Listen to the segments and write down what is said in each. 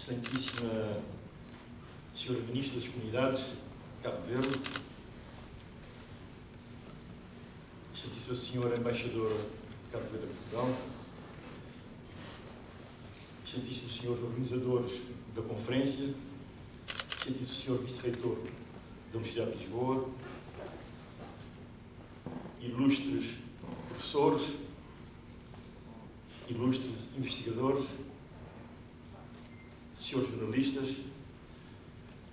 Excelentíssima Senhora Ministra das Comunidades de Cabo Verde, Excelentíssima Senhora Embaixadora de Cabo Verde em Portugal, Excelentíssimos Senhores Organizadores da Conferência, Excelentíssimo Senhor Vice-Reitor da Universidade de Lisboa, ilustres professores, ilustres investigadores, senhores jornalistas,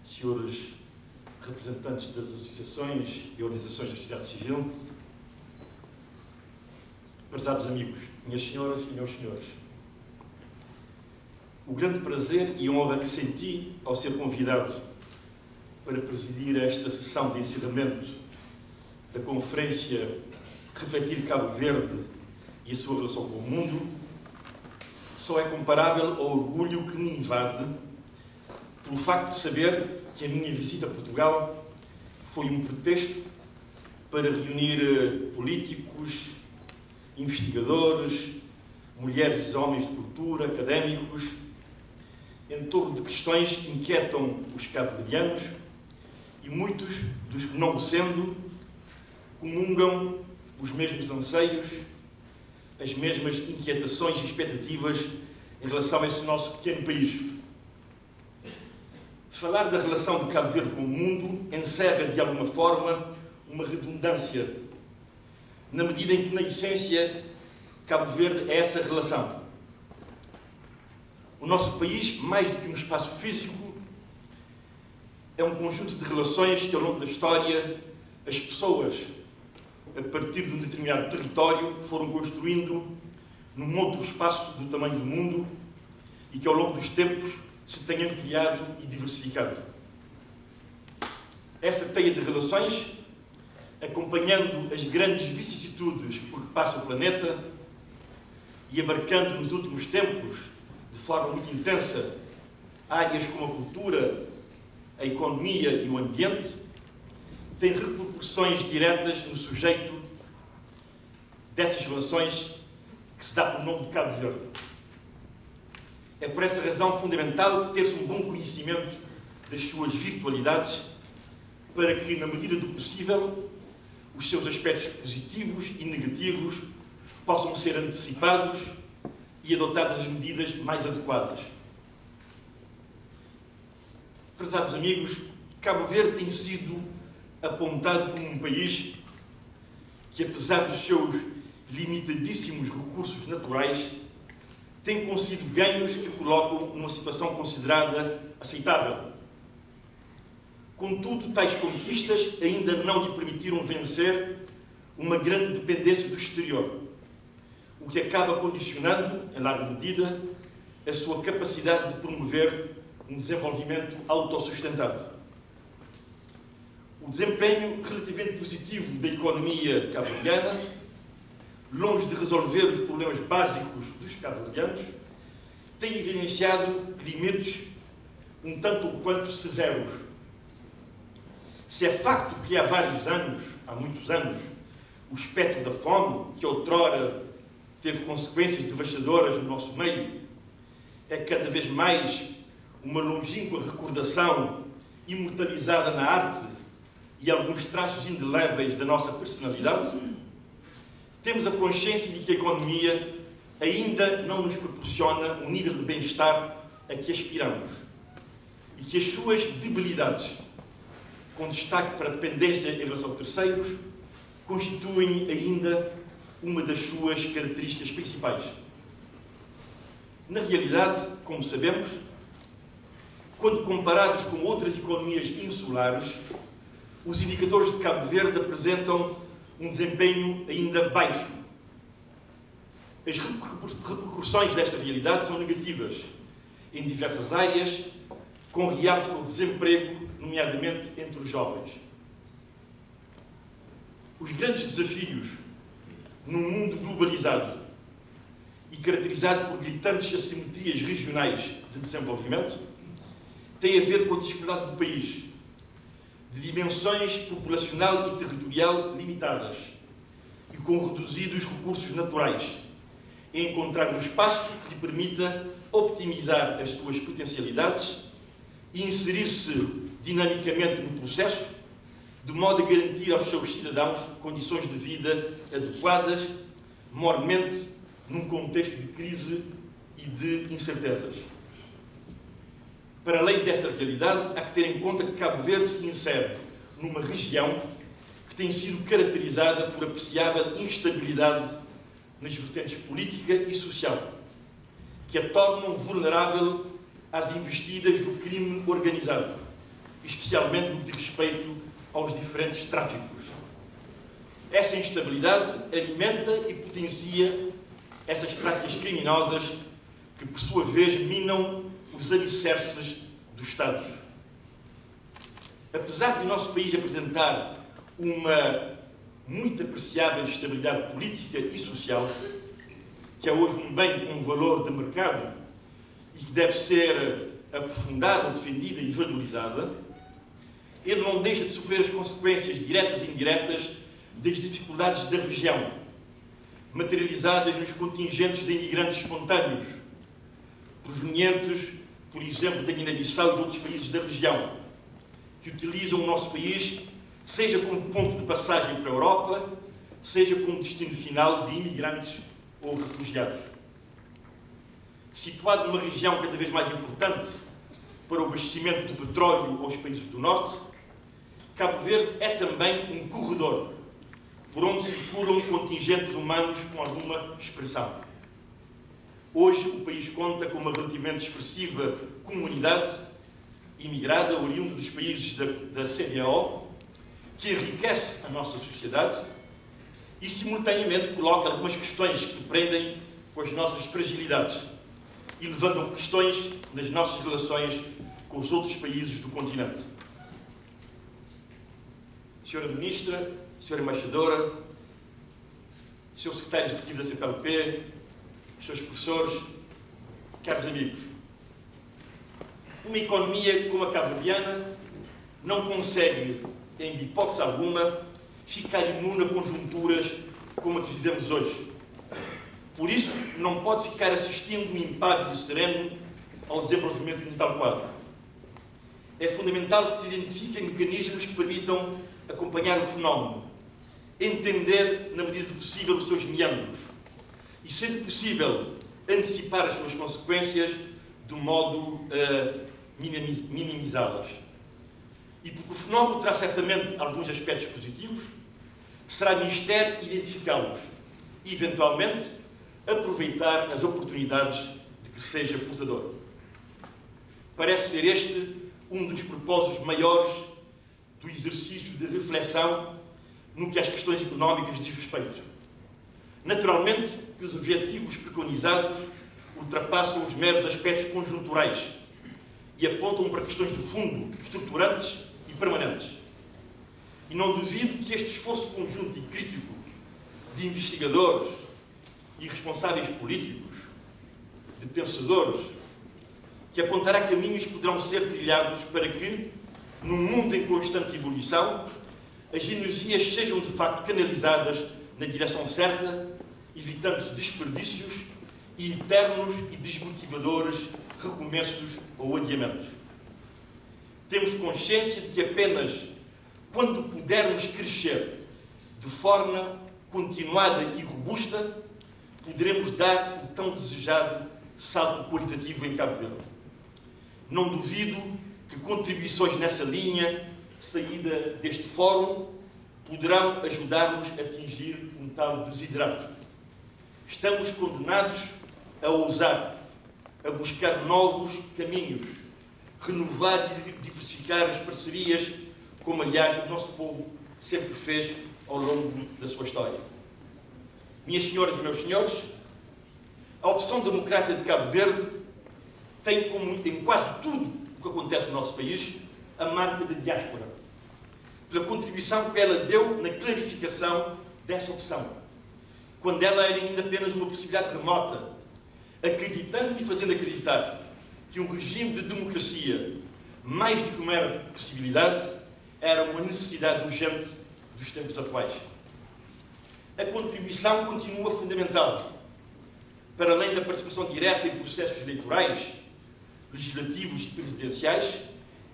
senhores representantes das associações e organizações da sociedade civil, prezados amigos, minhas senhoras e meus senhores, o grande prazer e honra que senti ao ser convidado para presidir esta sessão de encerramento da Conferência Refletir Cabo Verde e a sua relação com o mundo, só é comparável ao orgulho que me invade pelo facto de saber que a minha visita a Portugal foi um pretexto para reunir políticos, investigadores, mulheres e homens de cultura, académicos, em torno de questões que inquietam os cabo-verdianos e muitos dos que, não o sendo, comungam os mesmos anseios, as mesmas inquietações e expectativas em relação a esse nosso pequeno país. Falar da relação de Cabo Verde com o mundo encerra, de alguma forma, uma redundância, na medida em que, na essência, Cabo Verde é essa relação. O nosso país, mais do que um espaço físico, é um conjunto de relações que, ao longo da história, as pessoas, a partir de um determinado território, foram construindo num outro espaço do tamanho do mundo e que, ao longo dos tempos, se tem ampliado e diversificado. Essa teia de relações, acompanhando as grandes vicissitudes por que passa o planeta e abarcando nos últimos tempos, de forma muito intensa, áreas como a cultura, a economia e o ambiente, tem repercussões diretas no sujeito dessas relações que se dá pelo nome de Cabo Verde. É por essa razão fundamental ter-se um bom conhecimento das suas virtualidades para que, na medida do possível, os seus aspectos positivos e negativos possam ser antecipados e adotadas as medidas mais adequadas. Prezados amigos, Cabo Verde tem sido apontado como um país que, apesar dos seus limitadíssimos recursos naturais, tem conseguido ganhos que o colocam numa situação considerada aceitável. Contudo, tais conquistas ainda não lhe permitiram vencer uma grande dependência do exterior, o que acaba condicionando, em larga medida, a sua capacidade de promover um desenvolvimento autossustentado. O desempenho relativamente positivo da economia cabo-verdiana, longe de resolver os problemas básicos dos cabo-verdianos, tem evidenciado limites um tanto ou quanto severos. Se é facto que há muitos anos, o espectro da fome, que outrora teve consequências devastadoras no nosso meio, é cada vez mais uma longínqua recordação imortalizada na arte e alguns traços indeléveis da nossa personalidade, temos a consciência de que a economia ainda não nos proporciona um nível de bem-estar a que aspiramos e que as suas debilidades, com destaque para a dependência em relação a terceiros, constituem ainda uma das suas características principais. Na realidade, como sabemos, quando comparados com outras economias insulares, os indicadores de Cabo Verde apresentam um desempenho ainda baixo. As repercussões desta realidade são negativas em diversas áreas, com realce ao desemprego, nomeadamente entre os jovens. Os grandes desafios num mundo globalizado e caracterizado por gritantes assimetrias regionais de desenvolvimento têm a ver com a dificuldade do país, de dimensões populacional e territorial limitadas e com reduzidos recursos naturais, em encontrar um espaço que lhe permita optimizar as suas potencialidades e inserir-se dinamicamente no processo, de modo a garantir aos seus cidadãos condições de vida adequadas, mormente num contexto de crise e de incertezas. Para além dessa realidade, há que ter em conta que Cabo Verde se insere numa região que tem sido caracterizada por apreciável instabilidade nas vertentes política e social, que a tornam vulnerável às investidas do crime organizado, especialmente no que diz respeito aos diferentes tráficos. Essa instabilidade alimenta e potencia essas práticas criminosas que, por sua vez, minam os alicerces dos Estados. Apesar de o nosso país apresentar uma muito apreciável estabilidade política e social, que é hoje um bem com valor de mercado e que deve ser aprofundada, defendida e valorizada, ele não deixa de sofrer as consequências diretas e indiretas das dificuldades da região, materializadas nos contingentes de imigrantes espontâneos, provenientes, por exemplo, da Guiné-Bissau e de outros países da região, que utilizam o nosso país, seja como ponto de passagem para a Europa, seja como destino final de imigrantes ou refugiados. Situado numa região cada vez mais importante para o abastecimento de petróleo aos países do Norte, Cabo Verde é também um corredor por onde circulam contingentes humanos com alguma expressão. Hoje, o país conta com uma relativamente expressiva comunidade imigrada, oriunda dos países da CDAO, que enriquece a nossa sociedade e, simultaneamente, coloca algumas questões que se prendem com as nossas fragilidades e levantam questões nas nossas relações com os outros países do continente. Senhora Ministra, Senhora Embaixadora, Senhor Secretário Executivo da CPLP, Senhores Professores, caros amigos, uma economia como a cabo-verdiana não consegue, em hipótese alguma, ficar imune a conjunturas como a que vivemos hoje. Por isso, não pode ficar assistindo impávido e sereno ao desenvolvimento de tal quadro. É fundamental que se identifiquem mecanismos que permitam acompanhar o fenómeno, entender, na medida do possível, os seus meandros e, sendo possível, antecipar as suas consequências de modo a minimizá-las. E porque o fenómeno terá certamente alguns aspectos positivos, será mister identificá-los e, eventualmente, aproveitar as oportunidades de que seja portador. Parece ser este um dos propósitos maiores do exercício de reflexão no que às questões económicas diz respeito. Naturalmente que os objetivos preconizados ultrapassam os meros aspectos conjunturais e apontam para questões de fundo, estruturantes e permanentes. E não duvido que este esforço conjunto e crítico de investigadores e responsáveis políticos, de pensadores, que apontará caminhos que poderão ser trilhados para que, num mundo em constante evolução, as energias sejam de facto canalizadas na direção certa, evitando desperdícios e eternos e desmotivadores recomeços ou adiamentos. Temos consciência de que apenas quando pudermos crescer de forma continuada e robusta, poderemos dar o tão desejado salto qualitativo em Cabo Verde. Não duvido que contribuições nessa linha, saída deste fórum, poderão ajudar-nos a atingir um tal desiderato. Estamos condenados a ousar, a buscar novos caminhos, renovar e diversificar as parcerias, como, aliás, o nosso povo sempre fez ao longo da sua história. Minhas senhoras e meus senhores, a opção democrata de Cabo Verde tem, como em quase tudo o que acontece no nosso país, a marca da diáspora, pela contribuição que ela deu na clarificação dessa opção, quando ela era ainda apenas uma possibilidade remota, acreditando e fazendo acreditar que um regime de democracia, mais do que uma mera possibilidade, era uma necessidade urgente dos tempos atuais. A contribuição continua fundamental, para além da participação direta em processos eleitorais, legislativos e presidenciais,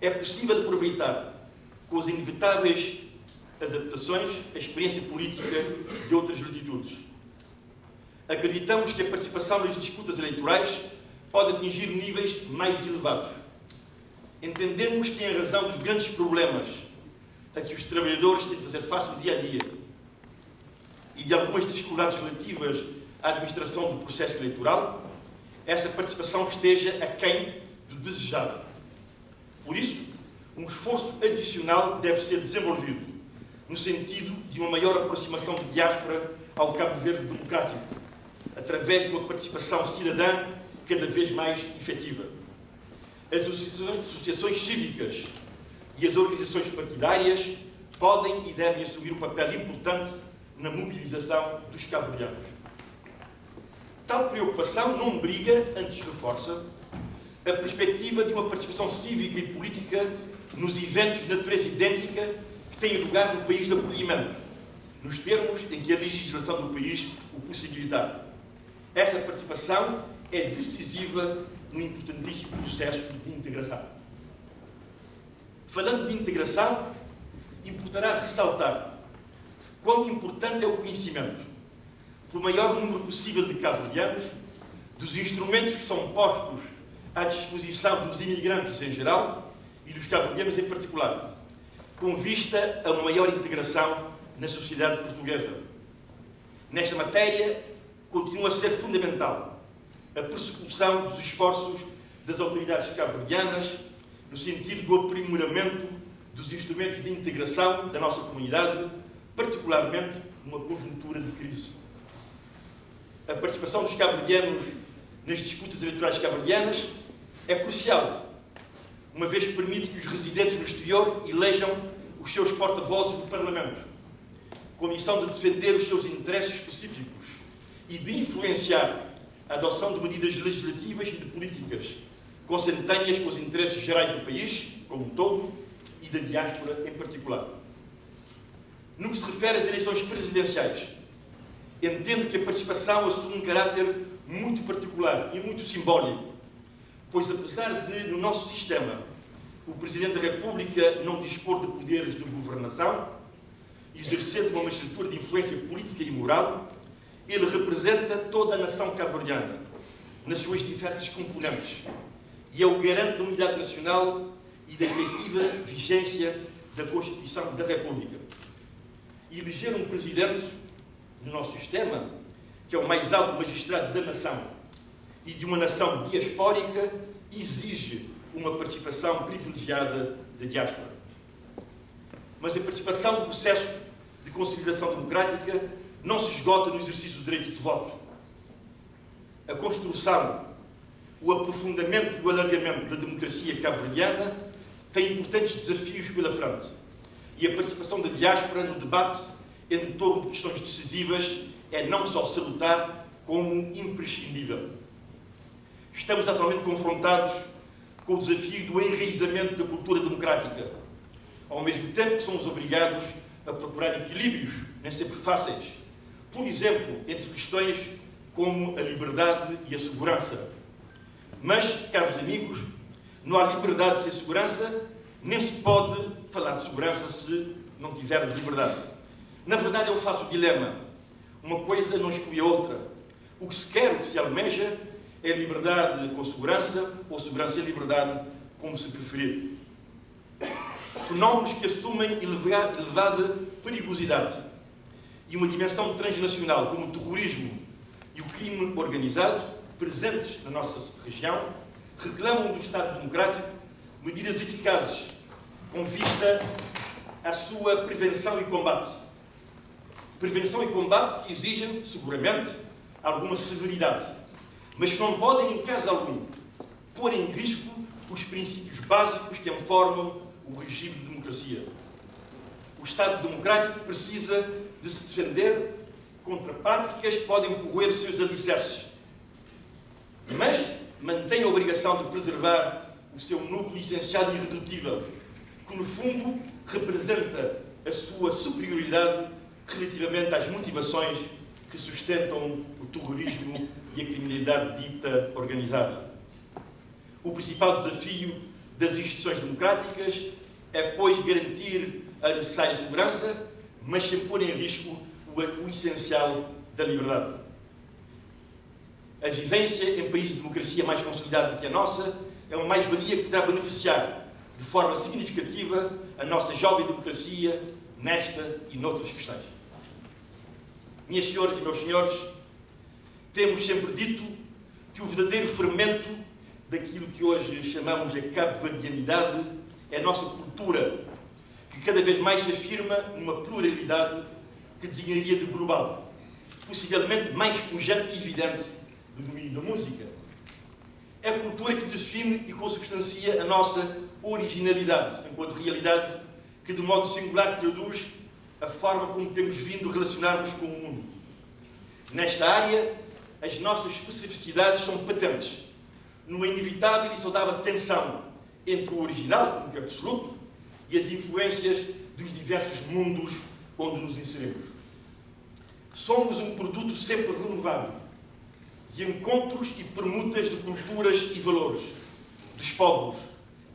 é possível aproveitar, com as inevitáveis adaptações, a experiência política de outras latitudes. Acreditamos que a participação nas disputas eleitorais pode atingir níveis mais elevados. Entendemos que, em razão dos grandes problemas a que os trabalhadores têm de fazer face no dia a dia e de algumas dificuldades relativas à administração do processo eleitoral, essa participação esteja aquém do desejável. Por isso, um esforço adicional deve ser desenvolvido no sentido de uma maior aproximação da diáspora ao Cabo Verde democrático, através de uma participação cidadã cada vez mais efetiva. As associações cívicas e as organizações partidárias podem e devem assumir um papel importante na mobilização dos cabo-verdianos. Tal preocupação não obriga, antes reforça, a perspectiva de uma participação cívica e política nos eventos de natureza idêntica que têm lugar no país de acolhimento, nos termos em que a legislação do país o possibilitar. Essa participação é decisiva no importantíssimo processo de integração. Falando de integração, importará ressaltar quão importante é o conhecimento, pelo maior número possível de cabo-verdianos, dos instrumentos que são postos à disposição dos imigrantes em geral e dos cabo-verdianos em particular, com vista a uma maior integração na sociedade portuguesa. Nesta matéria, continua a ser fundamental a persecução dos esforços das autoridades cabo-verdianas no sentido do aprimoramento dos instrumentos de integração da nossa comunidade, particularmente numa conjuntura de crise. A participação dos cabo-verdianos nas disputas eleitorais cabo-verdianas é crucial, uma vez que permite que os residentes no exterior elejam os seus porta-vozes no Parlamento, com a missão de defender os seus interesses específicos e de influenciar a adoção de medidas legislativas e de políticas consentâneas com os interesses gerais do país, como um todo, e da diáspora em particular. No que se refere às eleições presidenciais, entendo que a participação assume um caráter muito particular e muito simbólico, pois apesar de, no nosso sistema, o Presidente da República não dispor de poderes de governação, exercendo uma magistratura de influência política e moral, ele representa toda a nação cabo-verdiana, nas suas diversas componentes, e é o garante da unidade nacional e da efetiva vigência da Constituição da República. E eleger um Presidente, no nosso sistema, que é o mais alto magistrado da nação e de uma nação diaspórica, exige uma participação privilegiada da diáspora. Mas a participação no processo de consolidação democrática não se esgota no exercício do direito de voto. A construção, o aprofundamento e o alargamento da democracia cabo-verdiana tem importantes desafios pela frente, e a participação da diáspora no debate em torno de questões decisivas é não só salutar, como imprescindível. Estamos atualmente confrontados com o desafio do enraizamento da cultura democrática, ao mesmo tempo que somos obrigados a procurar equilíbrios, nem sempre fáceis, por exemplo, entre questões como a liberdade e a segurança. Mas, caros amigos, não há liberdade sem segurança, nem se pode falar de segurança se não tivermos liberdade. Na verdade, é um fácil dilema. Uma coisa não exclui a outra. O que se quer, o que se almeja, é liberdade com segurança, ou segurança e liberdade, como se preferir. Fenómenos que assumem elevada perigosidade e uma dimensão transnacional, como o terrorismo e o crime organizado, presentes na nossa região, reclamam do Estado democrático medidas eficazes com vista à sua prevenção e combate. Prevenção e combate que exigem, seguramente, alguma severidade, mas que não podem, em caso algum, pôr em risco os princípios básicos que informam o regime de democracia. O Estado democrático precisa de se defender contra práticas que podem corroer os seus alicerces, mas mantém a obrigação de preservar o seu núcleo essencial e irredutível, que no fundo representa a sua superioridade relativamente às motivações que sustentam o terrorismo e a criminalidade dita organizada. O principal desafio das instituições democráticas é, pois, garantir a necessária segurança, mas sem pôr em risco o essencial da liberdade. A vivência em países de democracia mais consolidada do que a nossa é uma mais-valia que poderá beneficiar de forma significativa a nossa jovem democracia nesta e noutras questões. Minhas senhoras e meus senhores, temos sempre dito que o verdadeiro fermento daquilo que hoje chamamos de cabo-verdianidade é a nossa cultura, que cada vez mais se afirma numa pluralidade que designaria de global, possivelmente mais pujante e evidente do domínio da música. É a cultura que define e consubstancia a nossa originalidade, enquanto realidade que, de modo singular, traduz a forma como temos vindo a relacionar-nos com o mundo. Nesta área, as nossas especificidades são patentes, numa inevitável e saudável tensão entre o original, como que é absoluto, e as influências dos diversos mundos onde nos inserimos. Somos um produto sempre renovável, de encontros e permutas de culturas e valores, dos povos,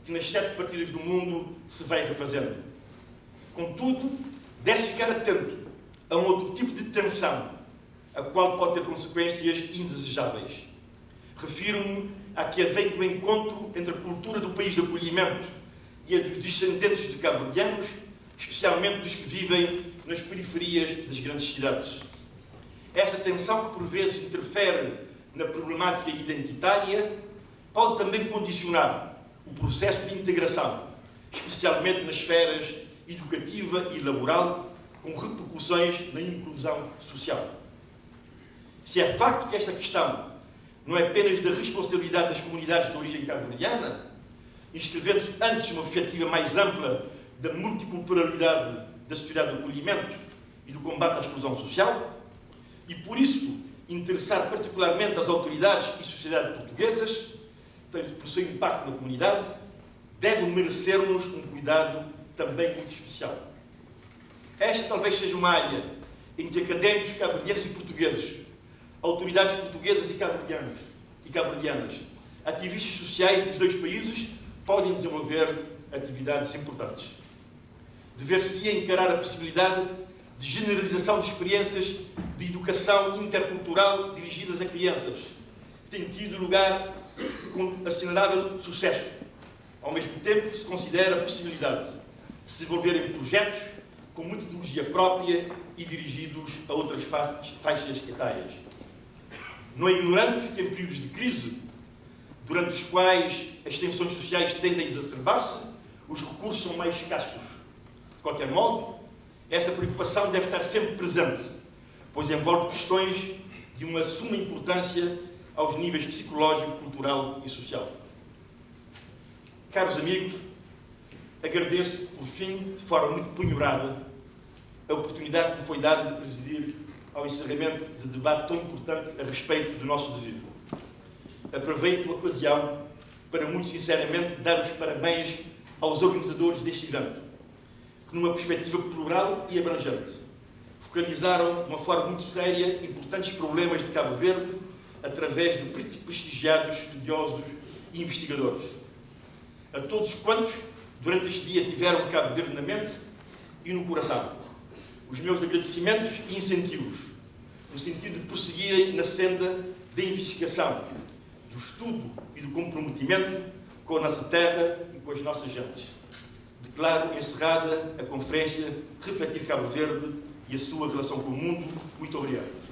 que nas 7 partidas do mundo se vai refazendo. Contudo, deve ficar atento a um outro tipo de tensão, a qual pode ter consequências indesejáveis. Refiro-me à que advém do encontro entre a cultura do país de acolhimento e a dos descendentes de cabo-verdianos, especialmente dos que vivem nas periferias das grandes cidades. Essa tensão, que por vezes interfere na problemática identitária, pode também condicionar o processo de integração, especialmente nas esferas educativa e laboral, com repercussões na inclusão social. Se é facto que esta questão não é apenas da responsabilidade das comunidades de origem cabo-verdiana, inscrevendo-se antes uma perspectiva mais ampla da multiculturalidade da sociedade do acolhimento e do combate à exclusão social, e por isso interessar particularmente as autoridades e sociedade portuguesas, tanto por seu impacto na comunidade, deve merecer-nos um cuidado também muito especial. Esta talvez seja uma área em que académicos cabo-verdianos e portugueses, autoridades portuguesas e cabo-verdianas, ativistas sociais dos dois países podem desenvolver atividades importantes. Dever-se-ia encarar a possibilidade de generalização de experiências de educação intercultural dirigidas a crianças, que têm tido lugar com assinalável sucesso, ao mesmo tempo que se considera a possibilidade de se desenvolverem projetos com metodologia própria e dirigidos a outras faixas etárias. Não ignoramos que em períodos de crise, durante os quais as tensões sociais tendem a exacerbar-se, os recursos são mais escassos. De qualquer modo, essa preocupação deve estar sempre presente, pois envolve questões de uma suma importância aos níveis psicológico, cultural e social. Caros amigos, agradeço, por fim, de forma muito penhorada, a oportunidade que me foi dada de presidir ao encerramento de debate tão importante a respeito do nosso devido. Aproveito a ocasião para, muito sinceramente, dar os parabéns aos organizadores deste evento, que, numa perspectiva plural e abrangente, focalizaram de uma forma muito séria importantes problemas de Cabo Verde através de prestigiados estudiosos e investigadores. A todos quantos, durante este dia, tiveram Cabo Verde na mente e no coração, os meus agradecimentos e incentivos, no sentido de prosseguirem na senda da investigação, do estudo e do comprometimento com a nossa terra e com as nossas gentes. Declaro encerrada a conferência Refletir Cabo Verde e a sua relação com o mundo. Muito obrigado.